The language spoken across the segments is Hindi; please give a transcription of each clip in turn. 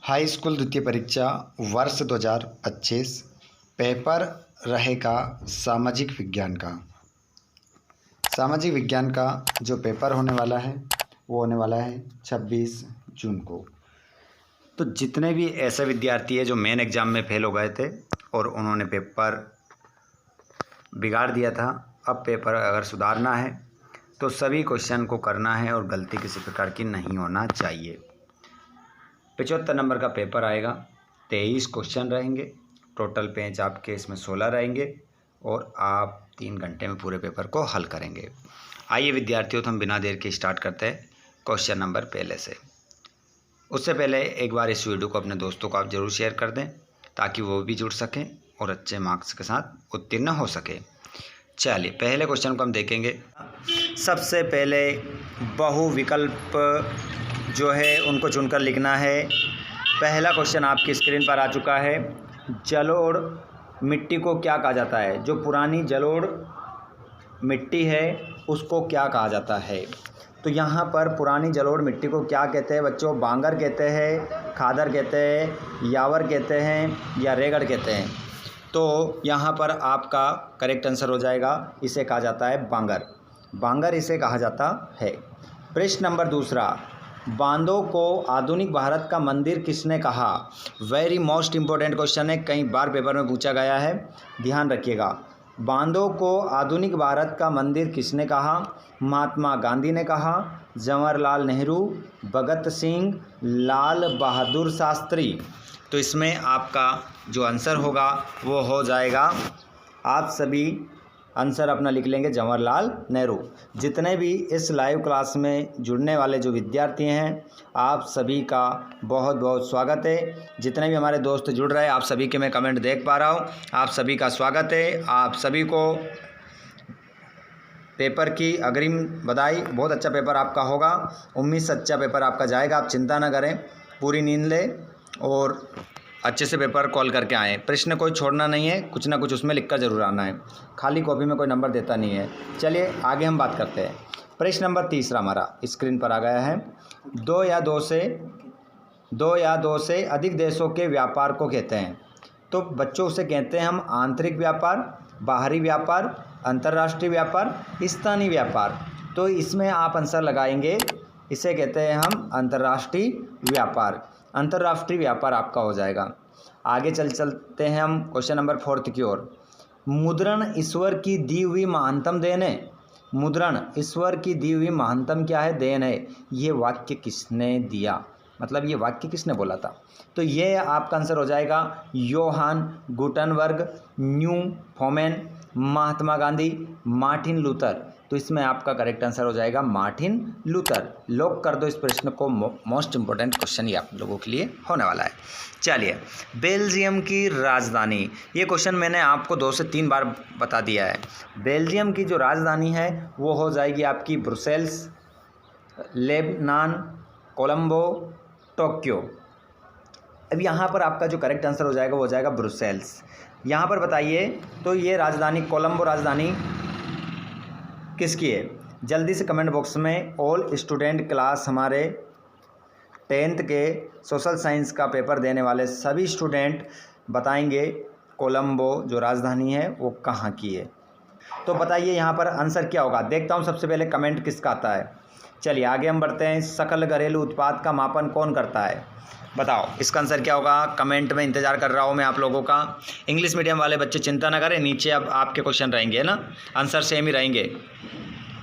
हाई स्कूल द्वितीय परीक्षा वर्ष 2025 पेपर रहेगा सामाजिक विज्ञान का। सामाजिक विज्ञान का जो पेपर होने वाला है वो होने वाला है 26 जून को। तो जितने भी ऐसे विद्यार्थी हैं जो मेन एग्ज़ाम में फेल हो गए थे और उन्होंने पेपर बिगाड़ दिया था, अब पेपर अगर सुधारना है तो सभी क्वेश्चन को करना है और गलती किसी प्रकार की नहीं होना चाहिए। 75 नंबर का पेपर आएगा, 23 क्वेश्चन रहेंगे, टोटल पेज आपके इसमें 16 रहेंगे और आप 3 घंटे में पूरे पेपर को हल करेंगे। आइए विद्यार्थियों, तो हम बिना देर के स्टार्ट करते हैं क्वेश्चन नंबर पहले से। उससे पहले एक बार इस वीडियो को अपने दोस्तों को आप ज़रूर शेयर कर दें ताकि वो भी जुड़ सकें और अच्छे मार्क्स के साथ उत्तीर्ण हो सके। चलिए पहले क्वेश्चन को हम देखेंगे। सबसे पहले बहुविकल्प जो है उनको चुनकर लिखना है। पहला क्वेश्चन आपकी स्क्रीन पर आ चुका है। जलोढ़ मिट्टी को क्या कहा जाता है? जो पुरानी जलोढ़ मिट्टी है उसको क्या कहा जाता है? तो यहाँ पर पुरानी जलोढ़ मिट्टी को क्या कहते हैं बच्चों? बांगर कहते हैं, खादर कहते हैं, यावर कहते हैं या रेगड़ कहते हैं। तो यहाँ पर आपका करेक्ट आंसर हो जाएगा, इसे कहा जाता है बांगर। बांगर इसे कहा जाता है। प्रश्न नंबर दूसरा, बांधों को आधुनिक भारत का मंदिर किसने कहा? वेरी मोस्ट इम्पोर्टेंट क्वेश्चन है, कई बार पेपर में पूछा गया है, ध्यान रखिएगा। बांधों को आधुनिक भारत का मंदिर किसने कहा? महात्मा गांधी ने कहा, जवाहरलाल नेहरू, भगत सिंह, लाल बहादुर शास्त्री। तो इसमें आपका जो आंसर होगा वो हो जाएगा, आप सभी आंसर अपना लिख लेंगे, जवाहरलाल नेहरू। जितने भी इस लाइव क्लास में जुड़ने वाले जो विद्यार्थी हैं, आप सभी का बहुत बहुत स्वागत है। जितने भी हमारे दोस्त जुड़ रहे हैं, आप सभी के मैं कमेंट देख पा रहा हूँ, आप सभी का स्वागत है। आप सभी को पेपर की अग्रिम बधाई। बहुत अच्छा पेपर आपका होगा, उम्मीद से अच्छा पेपर आपका जाएगा, आप चिंता ना करें, पूरी नींद लें और अच्छे से पेपर कॉल करके आएँ। प्रश्न कोई छोड़ना नहीं है, कुछ ना कुछ उसमें लिखकर जरूर आना है, खाली कॉपी में कोई नंबर देता नहीं है। चलिए आगे हम बात करते हैं। प्रश्न नंबर तीसरा हमारा स्क्रीन पर आ गया है। दो या दो से अधिक देशों के व्यापार को कहते हैं। तो बच्चों से कहते हैं हम आंतरिक व्यापार, बाहरी व्यापार, अंतर्राष्ट्रीय व्यापार, स्थानीय व्यापार। तो इसमें आप आंसर लगाएंगे, इसे कहते हैं हम अंतर्राष्ट्रीय व्यापार। अंतर्राष्ट्रीय व्यापार आपका हो जाएगा। आगे चलते हैं हम क्वेश्चन नंबर 4 की ओर। मुद्रण ईश्वर की दी हुई महानतम देन है। मुद्रण ईश्वर की दी हुई महानतम क्या है? देन है। ये वाक्य किसने दिया, मतलब ये वाक्य किसने बोला था? तो ये आपका आंसर हो जाएगा Yohan Gutenberg, न्यूफोमेन, Mahatma Gandhi, Martin Luther. तो इसमें आपका करेक्ट आंसर हो जाएगा मार्टिन लूथर। लॉक कर दो इस प्रश्न को, मोस्ट इंपोर्टेंट क्वेश्चन ये आप लोगों के लिए होने वाला है। चलिए, बेल्जियम की राजधानी, ये क्वेश्चन मैंने आपको 2 से 3 बार बता दिया है। बेल्जियम की जो राजधानी है वो हो जाएगी आपकी ब्रुसेल्स, लेबनान, कोलंबो, टोक्यो। अब यहाँ पर आपका जो करेक्ट आंसर हो जाएगा वो हो जाएगा ब्रुसेल्स। यहाँ पर बताइए, तो ये राजधानी कोलंबो राजधानी किसकी है? जल्दी से कमेंट बॉक्स में ऑल स्टूडेंट क्लास, हमारे 10th के सोशल साइंस का पेपर देने वाले सभी स्टूडेंट बताएंगे कोलंबो जो राजधानी है वो कहाँ की है। तो बताइए यहाँ पर आंसर क्या होगा। देखता हूँ सबसे पहले कमेंट किसका आता है। चलिए आगे हम बढ़ते हैं। सकल घरेलू उत्पाद का मापन कौन करता है? बताओ इसका आंसर क्या होगा। कमेंट में इंतजार कर रहा हूँ मैं आप लोगों का। इंग्लिश मीडियम वाले बच्चे चिंता ना करें, नीचे अब आपके क्वेश्चन रहेंगे ना, आंसर सेम ही रहेंगे।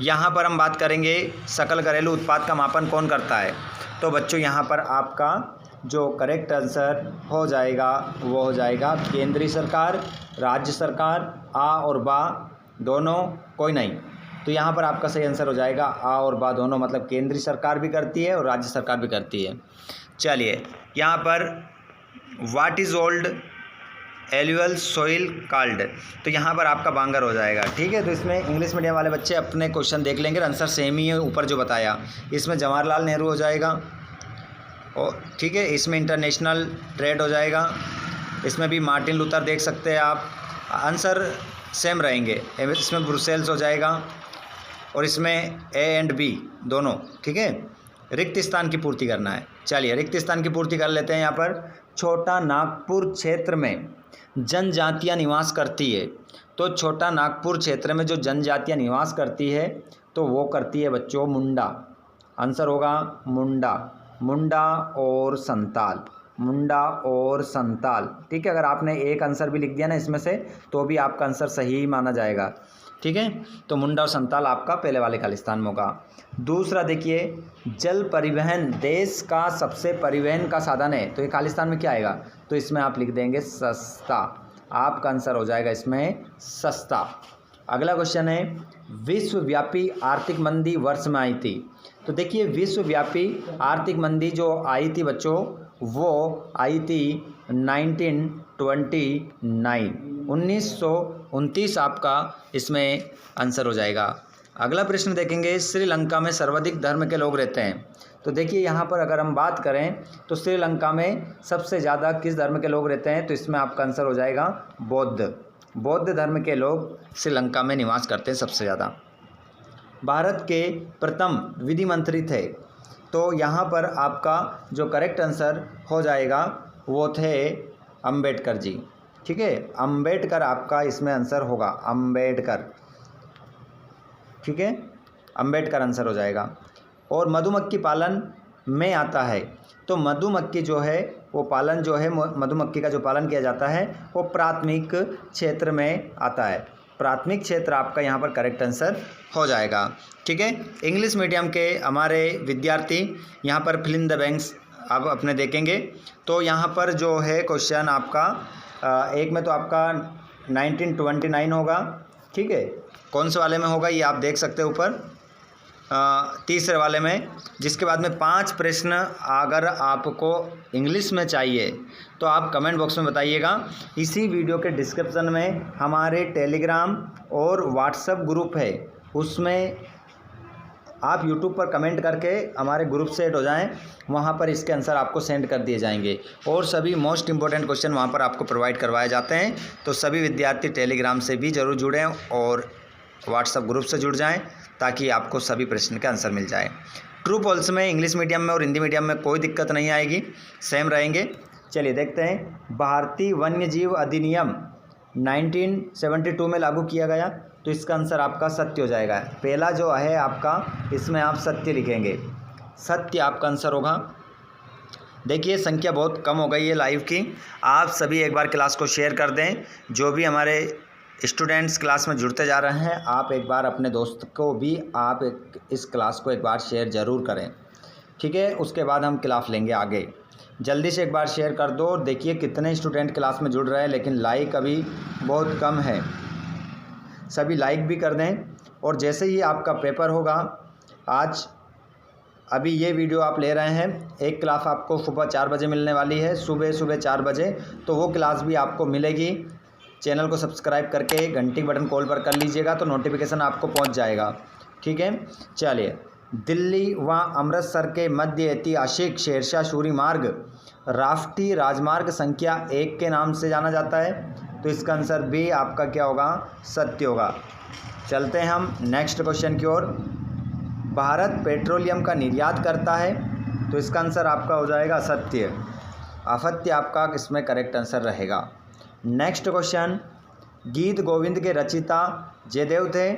यहाँ पर हम बात करेंगे सकल घरेलू उत्पाद का मापन कौन करता है। तो बच्चों यहाँ पर आपका जो करेक्ट आंसर हो जाएगा वो हो जाएगा केंद्रीय सरकार, राज्य सरकार, आ और बा दोनों, कोई नहीं। तो यहाँ पर आपका सही आंसर हो जाएगा आ और बा दोनों, मतलब केंद्रीय सरकार भी करती है और राज्य सरकार भी करती है। चलिए यहाँ पर what is old एल्यूअल soil called, तो यहाँ पर आपका बांगर हो जाएगा। ठीक है, तो इसमें इंग्लिश मीडियम वाले बच्चे अपने क्वेश्चन देख लेंगे, आंसर सेम ही है ऊपर जो बताया। इसमें जवाहरलाल नेहरू हो जाएगा और ठीक है, इसमें इंटरनेशनल ट्रेड हो जाएगा, इसमें भी मार्टिन लूथर देख सकते हैं आप, आंसर सेम रहेंगे। इसमें ब्रुसेल्स हो जाएगा और इसमें ए एंड बी दोनों। ठीक है, रिक्त स्थान की पूर्ति करना है। चलिए रिक्त स्थान की पूर्ति कर लेते हैं। यहाँ पर छोटा नागपुर क्षेत्र में जनजातियाँ निवास करती है, तो छोटा नागपुर क्षेत्र में जो जनजातियाँ निवास करती है तो वो करती है बच्चों मुंडा। आंसर होगा मुंडा, मुंडा और संताल, मुंडा और संताल। ठीक है, अगर आपने एक आंसर भी लिख दिया ना इसमें से तो भी आपका आंसर सही ही माना जाएगा। ठीक है, तो मुंडा और संताल आपका पहले वाले खालिस्तान में होगा। दूसरा देखिए, जल परिवहन देश का सबसे परिवहन का साधन है, तो ये खालिस्तान में क्या आएगा, तो इसमें आप लिख देंगे सस्ता। आपका आंसर हो जाएगा इसमें सस्ता। अगला क्वेश्चन है, विश्वव्यापी आर्थिक मंदी वर्ष में आई थी। तो देखिए विश्वव्यापी आर्थिक मंदी जो आई थी बच्चों, वो आई थी 1929 आपका इसमें आंसर हो जाएगा। अगला प्रश्न देखेंगे, श्रीलंका में सर्वाधिक धर्म के लोग रहते हैं। तो देखिए यहाँ पर अगर हम बात करें तो श्रीलंका में सबसे ज़्यादा किस धर्म के लोग रहते हैं, तो इसमें आपका आंसर हो जाएगा बौद्ध। बौद्ध धर्म के लोग श्रीलंका में निवास करते हैं सबसे ज़्यादा। भारत के प्रथम विधि मंत्री थे, तो यहाँ पर आपका जो करेक्ट आंसर हो जाएगा वो थे अंबेडकर जी। ठीक है, अंबेडकर आपका इसमें आंसर होगा, अंबेडकर। ठीक है, अंबेडकर आंसर हो जाएगा। और मधुमक्खी पालन में आता है, तो मधुमक्खी जो है वो पालन जो है, मधुमक्खी का जो पालन किया जाता है वो प्राथमिक क्षेत्र में आता है। प्राथमिक क्षेत्र आपका यहाँ पर करेक्ट आंसर हो जाएगा। ठीक है, इंग्लिश मीडियम के हमारे विद्यार्थी यहाँ पर फिल इन द बैंक्स आप अपने देखेंगे, तो यहाँ पर जो है क्वेश्चन आपका एक में तो आपका 1929 होगा। ठीक है, कौन से वाले में होगा ये आप देख सकते हैं ऊपर, तीसरे वाले में। जिसके बाद में 5 प्रश्न अगर आपको इंग्लिश में चाहिए तो आप कमेंट बॉक्स में बताइएगा। इसी वीडियो के डिस्क्रिप्शन में हमारे टेलीग्राम और व्हाट्सएप ग्रुप है, उसमें आप यूट्यूब पर कमेंट करके हमारे ग्रुप से ऐड हो जाएं, वहाँ पर इसके आंसर आपको सेंड कर दिए जाएंगे और सभी मोस्ट इंपॉर्टेंट क्वेश्चन वहाँ पर आपको प्रोवाइड करवाए जाते हैं। तो सभी विद्यार्थी टेलीग्राम से भी ज़रूर जुड़ें और व्हाट्सएप ग्रुप से जुड़ जाएं ताकि आपको सभी प्रश्न के आंसर मिल जाए। ट्रू फॉल्स में इंग्लिश मीडियम में और हिंदी मीडियम में कोई दिक्कत नहीं आएगी, सेम रहेंगे। चलिए देखते हैं, भारतीय वन्यजीव अधिनियम 1972 में लागू किया गया, तो इसका आंसर आपका सत्य हो जाएगा। पहला जो है आपका, इसमें आप सत्य लिखेंगे, सत्य आपका आंसर होगा। देखिए संख्या बहुत कम हो गई है लाइव की, आप सभी एक बार क्लास को शेयर कर दें। जो भी हमारे स्टूडेंट्स क्लास में जुड़ते जा रहे हैं, आप एक बार अपने दोस्त को भी आप इस क्लास को एक बार शेयर ज़रूर करें। ठीक है, उसके बाद हम क्लास लेंगे आगे। जल्दी से एक बार शेयर कर दो। देखिए कितने स्टूडेंट क्लास में जुड़ रहे हैं, लेकिन लाइक अभी बहुत कम है, सभी लाइक भी कर दें। और जैसे ही आपका पेपर होगा, आज अभी ये वीडियो आप ले रहे हैं, एक क्लास आपको सुबह 4 बजे मिलने वाली है, सुबह 4 बजे, तो वो क्लास भी आपको मिलेगी। चैनल को सब्सक्राइब करके घंटी बटन कॉल पर कर लीजिएगा तो नोटिफिकेशन आपको पहुंच जाएगा। ठीक है, चलिए, दिल्ली व अमृतसर के मध्य ऐतिहासिक शेरशाह सूरी मार्ग राष्ट्रीय राजमार्ग संख्या 1 के नाम से जाना जाता है, तो इसका आंसर भी आपका क्या होगा, सत्य होगा। चलते हैं हम नेक्स्ट क्वेश्चन की ओर। भारत पेट्रोलियम का निर्यात करता है, तो इसका आंसर आपका हो जाएगा सत्य। असत्य आपका इसमें करेक्ट आंसर रहेगा। नेक्स्ट क्वेश्चन, गीत गोविंद के रचिता जयदेव थे,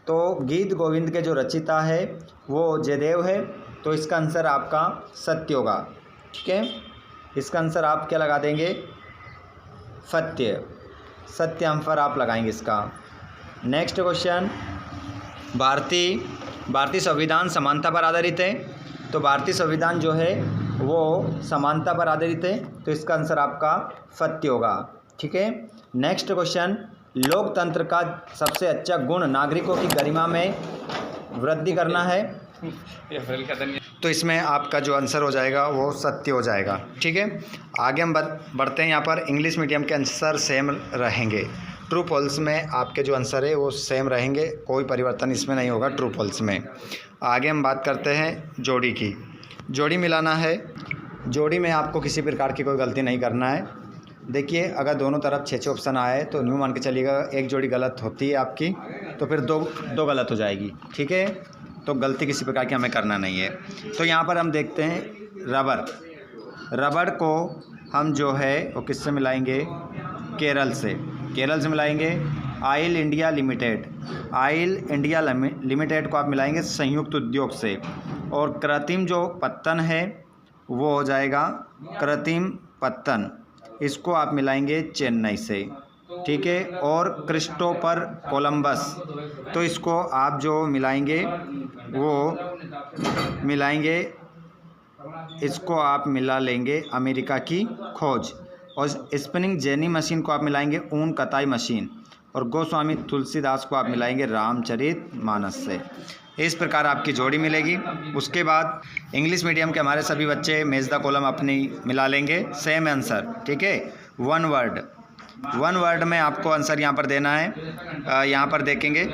तो गीत गोविंद के जो रचिता है वो जयदेव है, तो इसका आंसर आपका सत्य होगा। ठीक है, इसका आंसर आप क्या लगा देंगे, सत्य, सत्य आंसर आप लगाएंगे इसका। नेक्स्ट क्वेश्चन, भारतीय संविधान समानता पर आधारित है, तो भारतीय संविधान जो है वो समानता पर आधारित है, तो इसका आंसर आपका सत्य होगा। ठीक है, नेक्स्ट क्वेश्चन, लोकतंत्र का सबसे अच्छा गुण नागरिकों की गरिमा में वृद्धि करना है, तो इसमें आपका जो आंसर हो जाएगा वो सत्य हो जाएगा। ठीक है, आगे हम बढ़ते हैं। यहाँ पर इंग्लिश मीडियम के आंसर सेम रहेंगे, ट्रू फॉल्स में आपके जो आंसर है वो सेम रहेंगे, कोई परिवर्तन इसमें नहीं होगा ट्रू फॉल्स में। आगे हम बात करते हैं जोड़ी की। जोड़ी मिलाना है, जोड़ी में आपको किसी प्रकार की कोई गलती नहीं करना है। देखिए अगर दोनों तरफ 6 ऑप्शन आए तो न्यू मान के चलिएगा, एक जोड़ी गलत होती है आपकी तो फिर दो गलत हो जाएगी। ठीक है, तो गलती किसी प्रकार की हमें करना नहीं है। तो यहाँ पर हम देखते हैं रबर। रबर को हम जो है वो किससे मिलाएंगे? केरल से मिलाएंगे। Oil India limited, oil India limited को आप मिलाएंगे संयुक्त उद्योग से। और कृत्रिम जो पत्तन है वो हो जाएगा कृत्रिम पत्तन, इसको आप मिलाएंगे चेन्नई से, ठीक है। और क्रिस्टोफर कोलंबस, तो इसको आप जो मिलाएंगे वो मिलाएंगे, इसको आप मिला लेंगे अमेरिका की खोज। और स्पिनिंग जेनी मशीन को आप मिलाएंगे ऊन कताई मशीन। और गोस्वामी तुलसीदास को आप मिलाएंगे रामचरितमानस से। इस प्रकार आपकी जोड़ी मिलेगी। उसके बाद इंग्लिश मीडियम के हमारे सभी बच्चे मेज द कॉलम अपनी मिला लेंगे, सेम आंसर, ठीक है। वन वर्ड में आपको आंसर यहाँ पर देना है। यहाँ पर देखेंगे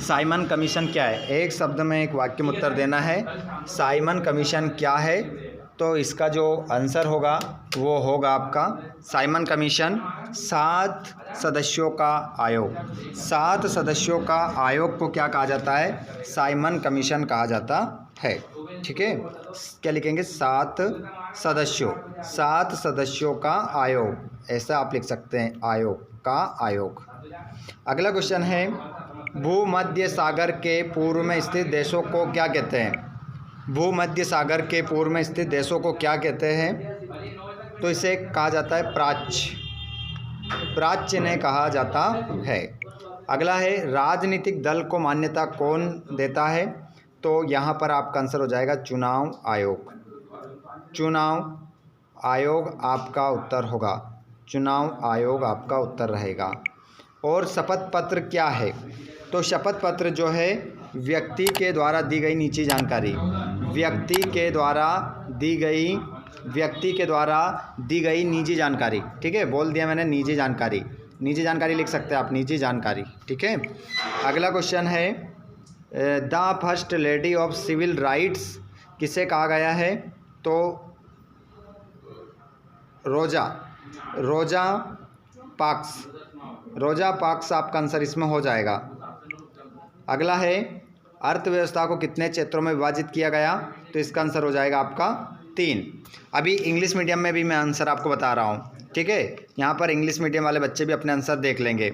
साइमन कमीशन क्या है, एक शब्द में एक वाक्य में उत्तर देना है। साइमन कमीशन क्या है? तो इसका जो आंसर होगा वो होगा आपका साइमन कमीशन 7 सदस्यों का आयोग। 7 सदस्यों का आयोग को क्या कहा जाता है? साइमन कमीशन कहा जाता है, ठीक है। क्या लिखेंगे? 7 सदस्यों का आयोग, ऐसा आप लिख सकते हैं, आयोग का आयोग। अगला क्वेश्चन है भूमध्य सागर के पूर्व में स्थित देशों को क्या कहते हैं? भूमध्य सागर के पूर्व में स्थित देशों को क्या कहते हैं? तो इसे कहा जाता है प्राच्य ने कहा जाता है। अगला है राजनीतिक दल को मान्यता कौन देता है? तो यहाँ पर आपका आंसर हो जाएगा चुनाव आयोग आपका उत्तर होगा, चुनाव आयोग आपका उत्तर रहेगा। और शपथ पत्र क्या है? तो शपथ पत्र जो है व्यक्ति के द्वारा दी गई निजी जानकारी, व्यक्ति के द्वारा दी गई निजी जानकारी, ठीक है। बोल दिया मैंने निजी जानकारी लिख सकते हैं आप, निजी जानकारी, ठीक है। अगला क्वेश्चन है the first lady of civil rights किसे कहा गया है? तो रोजा पार्क्स आपका आंसर इसमें हो जाएगा। अगला है अर्थव्यवस्था को कितने क्षेत्रों में विभाजित किया गया? तो इसका आंसर हो जाएगा आपका 3। अभी इंग्लिश मीडियम में भी मैं आंसर आपको बता रहा हूँ, ठीक है। यहाँ पर इंग्लिश मीडियम वाले बच्चे भी अपने आंसर देख लेंगे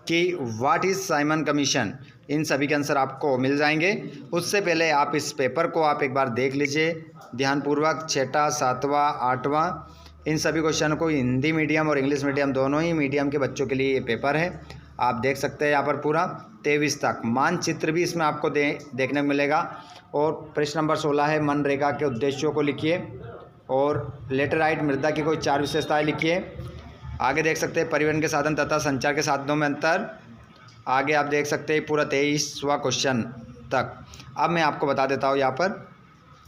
कि व्हाट इज़ साइमन कमीशन, इन सभी के आंसर आपको मिल जाएंगे। उससे पहले आप इस पेपर को आप एक बार देख लीजिए ध्यानपूर्वक, 6वां 7वां 8वां इन सभी क्वेश्चन को हिंदी मीडियम और इंग्लिश मीडियम दोनों ही मीडियम के बच्चों के लिए ये पेपर है। आप देख सकते हैं यहाँ पर पूरा 23 तक मानचित्र भी इसमें आपको देखने को मिलेगा। और प्रश्न नंबर 16 है मनरेगा के उद्देश्यों को लिखिए और लेटेराइट मृदा की कोई 4 विशेषताएं लिखिए। आगे देख सकते हैं परिवहन के साधन तथा संचार के साधनों में अंतर। आगे आप देख सकते हैं पूरा 23वां क्वेश्चन तक। अब मैं आपको बता देता हूँ यहाँ पर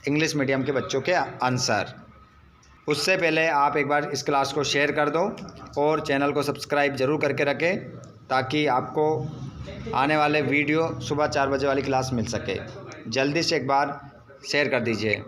इंग्लिश मीडियम के बच्चों के आंसर। उससे पहले आप एक बार इस क्लास को शेयर कर दो और चैनल को सब्सक्राइब ज़रूर करके रखें ताकि आपको आने वाले वीडियो सुबह 4 बजे वाली क्लास मिल सके। जल्दी से एक बार शेयर कर दीजिए।